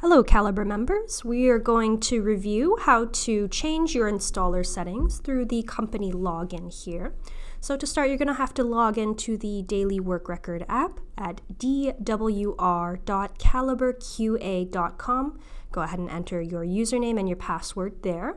Hello Calibre members, we are going to review how to change your installer settings through the company login here. So to start, you're going to have to log into the Daily Work Record app at dwr.calibreqa.com. Go ahead and enter your username and your password there.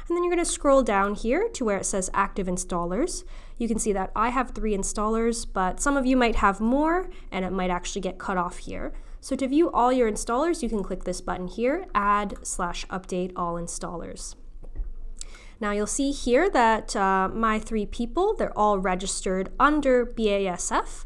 And then you're going to scroll down here to where it says Active Installers. You can see that I have 3 installers, but some of you might have more, and it might actually get cut off here. So to view all your installers, you can click this button here, Add/Update All Installers. Now you'll see here that my 3 people, they're all registered under BASF.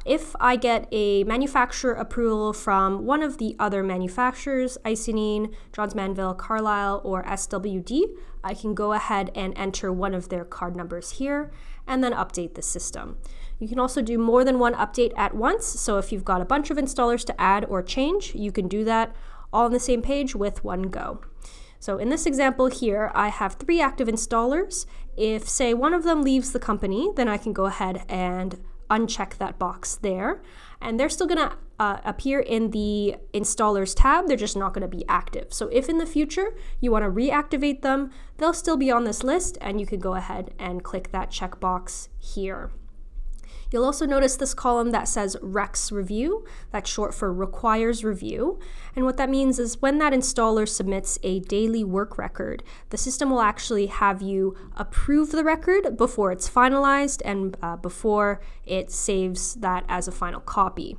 If I get a manufacturer approval from one of the other manufacturers, Icynene, Johns Manville, Carlisle, or SWD, I can go ahead and enter one of their card numbers here and then update the system. You can also do more than one update at once, so if you've got a bunch of installers to add or change, you can do that all on the same page with one go. So in this example here, I have 3 active installers. If, say, one of them leaves the company, then I can go ahead and uncheck that box there. And they're still going to appear in the Installers tab. They're just not going to be active. So if in the future you want to reactivate them, they'll still be on this list, and you can go ahead and click that checkbox here. You'll also notice this column that says Recs Review. That's short for Requires Review. And what that means is when that installer submits a daily work record, the system will actually have you approve the record before it's finalized and before it saves that as a final copy.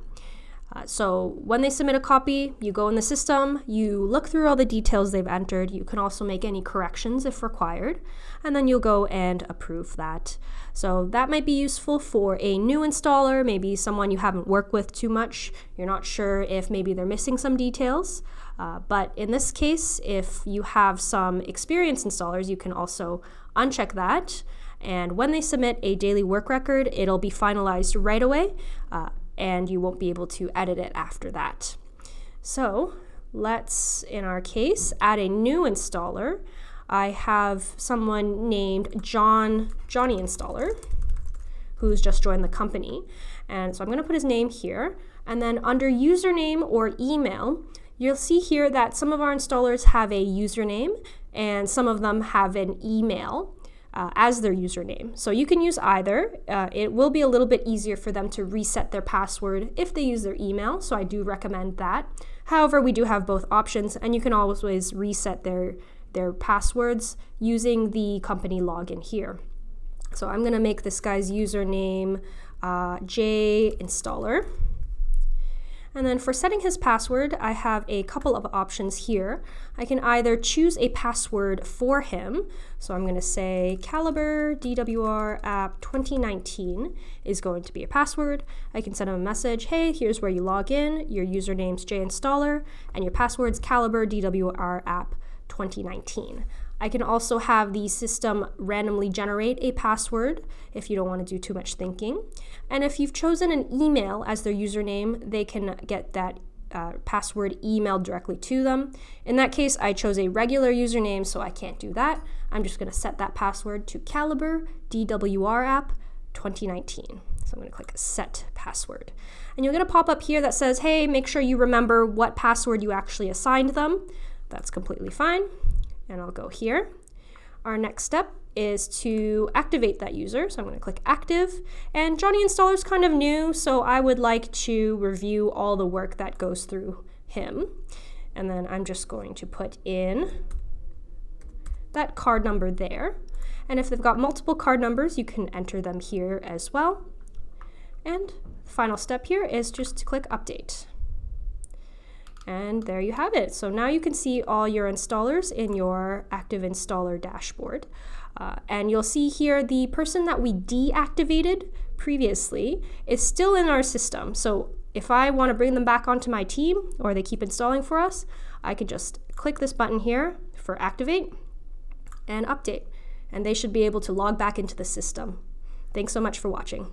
So when they submit a copy, you go in the system, you look through all the details they've entered. You can also make any corrections if required, and then you'll go and approve that. So that might be useful for a new installer, maybe someone you haven't worked with too much. You're not sure if maybe they're missing some details. But in this case, if you have some experienced installers, you can also uncheck that. And when they submit a daily work record, it'll be finalized right away. And you won't be able to edit it after that. So let's, in our case, add a new installer. I have someone named Johnny Installer, who's just joined the company. And so I'm going to put his name here. And then under username or email, you'll see here that some of our installers have a username and some of them have an email as their username. So you can use either. It will be a little bit easier for them to reset their password if they use their email, so I do recommend that. However, we do have both options, and you can always reset their passwords using the company login here. So I'm going to make this guy's username jinstaller. And then for setting his password, I have a couple of options here. I can either choose a password for him. So I'm going to say Calibre DWR app 2019 is going to be a password. I can send him a message, hey, here's where you log in, your username's jinstaller, and your password's Calibre DWR app 2019. I can also have the system randomly generate a password if you don't want to do too much thinking. And if you've chosen an email as their username, they can get that password emailed directly to them. In that case, I chose a regular username, so I can't do that. I'm just going to set that password to Calibre DWR app 2019. So I'm going to click Set Password. And you'll get a pop-up here that says, hey, make sure you remember what password you actually assigned them. That's completely fine. And I'll go here. Our next step is to activate that user. So I'm going to click Active. And Johnny Installer is kind of new, so I would like to review all the work that goes through him. And then I'm just going to put in that card number there. And if they've got multiple card numbers, you can enter them here as well. And the final step here is just to click Update. And there you have it. So now you can see all your installers in your active installer dashboard. And you'll see here the person that we deactivated previously is still in our system. So if I want to bring them back onto my team or they keep installing for us, I can just click this button here for Activate and Update. And they should be able to log back into the system. Thanks so much for watching.